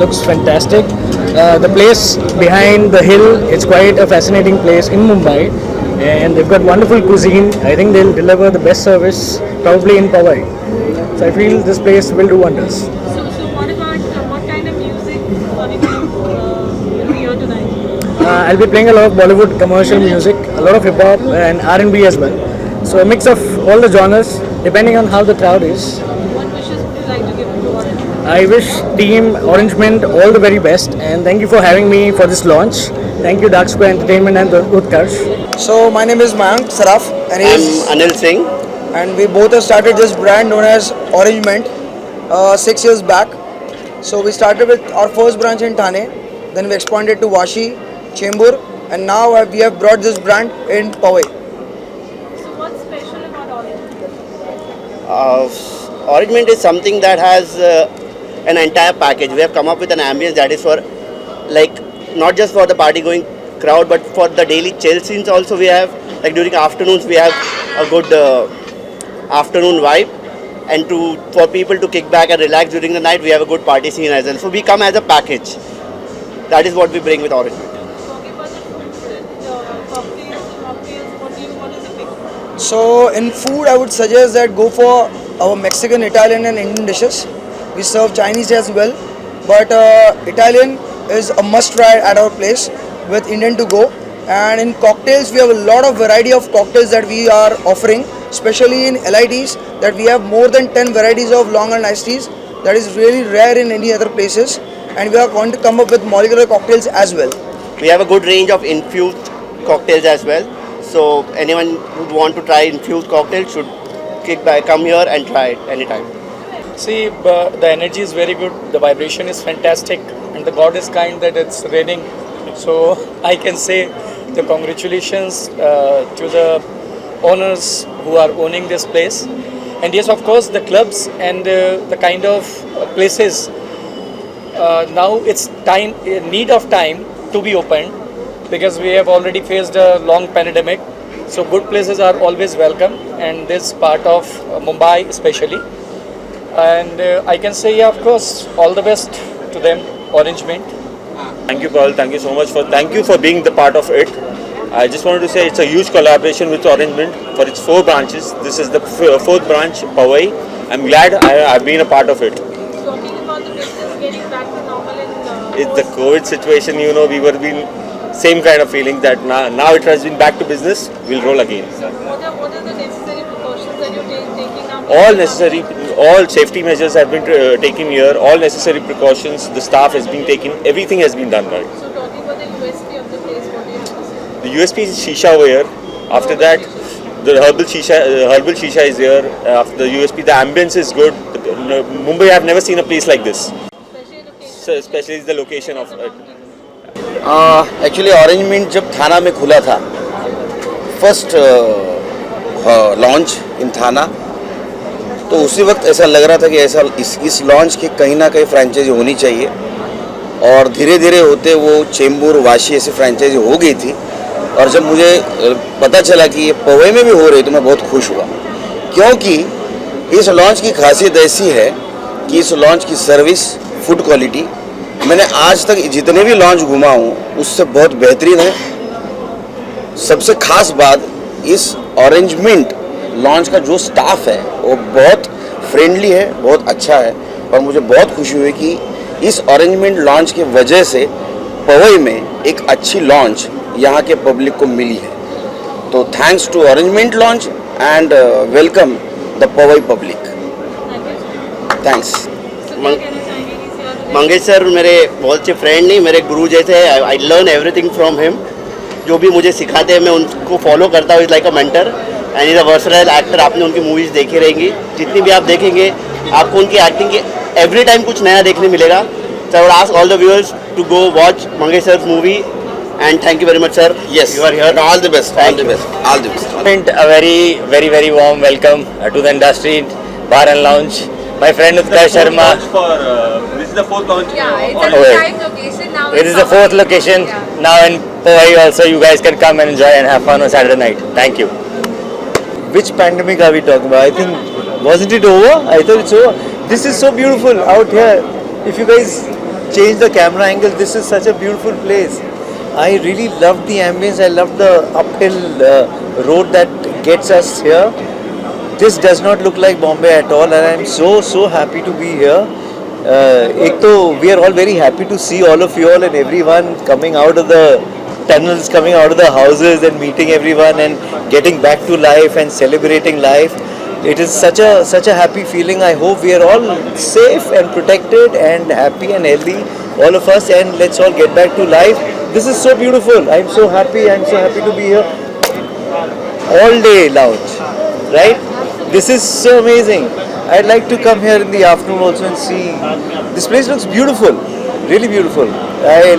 looks fantastic. The place behind the hill, it's quite a fascinating place in Mumbai, and they've got wonderful cuisine. I think they'll deliver the best service probably in Powai. So I feel this place will do wonders. So what about what kind of music are you going to hear tonight? I'll be playing a lot of Bollywood commercial music, a lot of hip hop and R&B as well. So a mix of all the genres, depending on how the crowd is. What wishes would you like to give to Orange? I wish Team Orange Mint all the very best, and thank you for having me for this launch. Thank you Dark Square Entertainment and Utkarsh. So my name is Mayank Saraf and I'm Anil Singh. and we both have started this brand known as Orange Mint 6 years back. So we started with our first branch in Thane, then we expanded to Vashi, Chembur, and now we have brought this brand in Powai. So what's special about Orange? Orange Mint is something that has an entire package. We have come up with an ambience that is for like not just for the party going crowd but for the daily chill scenes also. We have like during afternoons we have a good afternoon vibe, and for people to kick back and relax during the night we have a good party scene as well. So we come as a package. That is what we bring with Orange Mint. Talking about the food, cocktails, what is the big? So in food I would suggest that go for our Mexican, Italian and Indian dishes. We serve Chinese as well, but Italian is a must try at our place with Indian to go. And in cocktails we have a lot of variety of cocktails that we are offering, especially in LITs, that we have more than 10 varieties of long and iced teas. That is really rare in any other places, and we are going to come up with molecular cocktails as well. We have a good range of infused cocktails as well. So anyone who want to try infused cocktail should kick back, come here and try it anytime. See, the energy is very good, the vibration is fantastic, and the God is kind that it's raining. So I can say the congratulations to the owners who are owning this place. And yes, of course, the clubs and the kind of places, now it's time, need of time to be opened, because we have already faced a long pandemic. So good places are always welcome, and this part of Mumbai especially. And I can say, yeah, of course, all the best to them, Orange Mint. Thank you, Paul. Thank you so much thank you for being the part of it. I just wanted to say it's a huge collaboration with Orange Mint for its 4 branches. This is the 4th branch, Powai. I'm glad I've been a part of it. Talking about the business getting back to normal in It's the COVID situation, we were being same kind of feeling that now it has been back to business. We'll roll again. What are the necessary precautions that you're taking now? All safety measures have been taken here. All necessary precautions. The staff has been taken. Everything has been done right. So talking about the USP of the place, what do you have to say? The USP is shisha over here. After that, the herbal shisha is here. After the USP, the ambience is good. Mumbai, I have never seen a place like this. Especially the location of it. Actually Orange Mint जब थाना में खुला था, first launch in थाना, तो उसी वक्त ऐसा लग रहा था कि ऐसा इस लॉन्च की कहीं ना कहीं फ्रेंचाइजी होनी चाहिए, और धीरे धीरे होते वो चेंबूर, वाशी ऐसी फ्रेंचाइजी हो गई थी। और जब मुझे पता चला कि ये पवई में भी हो रही तो मैं बहुत खुश हुआ, क्योंकि इस लॉन्च की खासियत ऐसी है कि इस लॉन्च की सर्विस, फूड क्वालिटी, मैंने आज तक जितने भी लॉन्च घुमा हूँ उससे बहुत बेहतरीन है। सबसे खास बात, इस ऑरेंज मिंट लॉन्च का जो स्टाफ है वो बहुत फ्रेंडली है, बहुत अच्छा है, और मुझे बहुत खुशी हुई कि इस ऑरेंज मिंट लॉन्च की वजह से पवई में एक अच्छी लॉन्च यहाँ के पब्लिक को मिली है। तो thanks to Orange Mint launch and welcome the Powai public. Thanks. Mangesh sir मेरे बहुत अच्छे फ्रेंड नहीं, मेरे गुरु जैसे है। I learn everything from him. जो भी मुझे सिखाते हैं मैं उनको फॉलो करता हूँ। Is like a mentor and is a versatile actor. आपने उनकी मूवीज़ देखी रहेंगी, जितनी भी आप देखेंगे आपको उनकी एक्टिंग के एवरी टाइम कुछ नया देखने मिलेगा। So I would ask all the viewers to go watch Mangesh sir's movie, and thank you very much, sir. Yes, you are here. All the best. Thank all the you. best. All the best. A very warm welcome to the industry bar and lounge. My friend Utkarsh Sharma. This is the 4th launch. Yeah, it's a prime location now. It is the 4th location now in Powai. Also, you guys can come and enjoy and have fun on Saturday night. Thank you. Which pandemic are we talking about? I think, wasn't it over? I thought it's over. This is so beautiful out here. If you guys change the camera angle. This is such a beautiful place. I really love the ambience. I love the uphill road that gets us here. This does not look like Bombay at all, and I'm so happy to be here. We are all very happy to see all of you all and everyone coming out of the tunnels, coming out of the houses and meeting everyone and getting back to life and celebrating life. It is such a happy feeling. I hope we are all safe and protected and happy and healthy, all of us, and let's all get back to life. This is so beautiful. I'm so happy to be here. All day lounge, right? This is so amazing. I'd like to come here in the afternoon also and see. This place looks beautiful, really beautiful.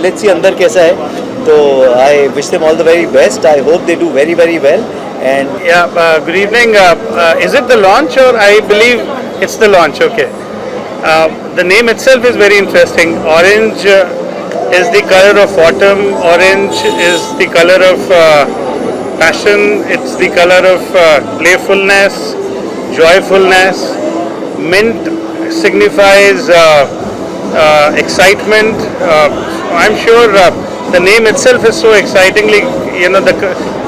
Let's see अंदर कैसा है. So I wish them all the very best. I hope they do very well. And yeah, good evening. Is it the launch, or I believe it's the launch? Okay. The name itself is very interesting. Orange is the color of autumn. Orange is the color of passion. It's the color of playfulness, joyfulness. Mint signifies excitement. I'm sure the name itself is so excitingly, the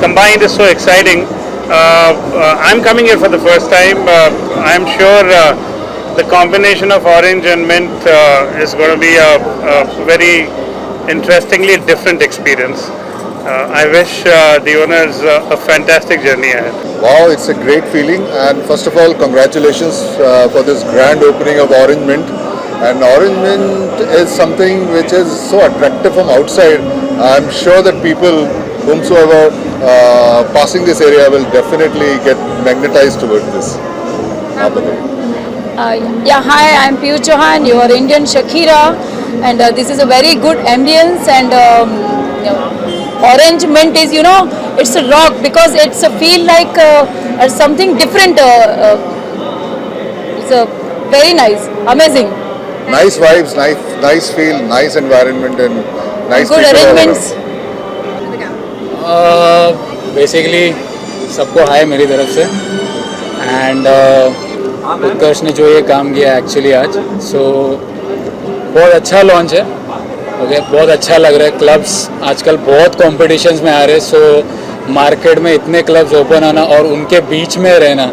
combined is so exciting. I'm coming here for the first time. I'm sure the combination of orange and mint is going to be a very interestingly different experience. I wish the owners a fantastic journey ahead. Wow, it's a great feeling, and first of all, congratulations for this grand opening of Orange Mint. And Orange Mint is something which is so attractive from outside. I'm sure that people, whomsoever passing this area, will definitely get magnetized towards this. Yeah, hi, I'm Piyush Chauhan, your Indian Shakira, and this is a very good ambience. And Orange Mint is, it's a rock because it's a feel like something different. It's a very nice, amazing. Nice vibes, nice feel, nice environment, and nice good people all arrangements. Basically सबको हाय मेरी तरफ से. And उत्कर्ष ने जो ये काम किया actually आज, सो बहुत अच्छा लॉन्च है. ओके, बहुत अच्छा लग रहा है. क्लब्स आजकल बहुत कॉम्पिटिशन्स में आ रहे हैं, सो मार्केट में इतने क्लब्स ओपन आना और उनके बीच में रहना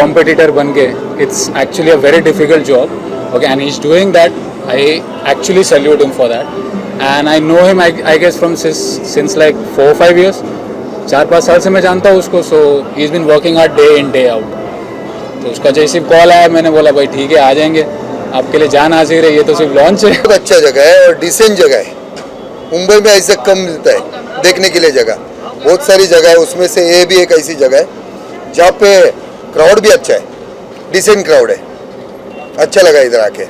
कॉम्पिटिटर बन के, it's actually a very difficult job. Okay, and he's doing that. I actually salute him for that. And I know him, I guess, from since like 4-5 years. 4-5 साल से मैं जानता हूँ उसको. So he's been working hard day in day out. तो उसका जैसे call आया, मैंने बोला भाई ठीक है, आ जाएंगे. आपके लिए जान हाजिर है. ये तो सिर्फ लॉन्च है. बहुत अच्छा जगह है और डिसेंट जगह है. मुंबई में ऐसा कम मिलता है देखने के लिए जगह. बहुत सारी जगह है, उसमें से ये भी एक ऐसी जगह है जहाँ पे क्राउड भी अच्छा है, डिसेंट क्राउड है. अच्छा लगा इधर आके.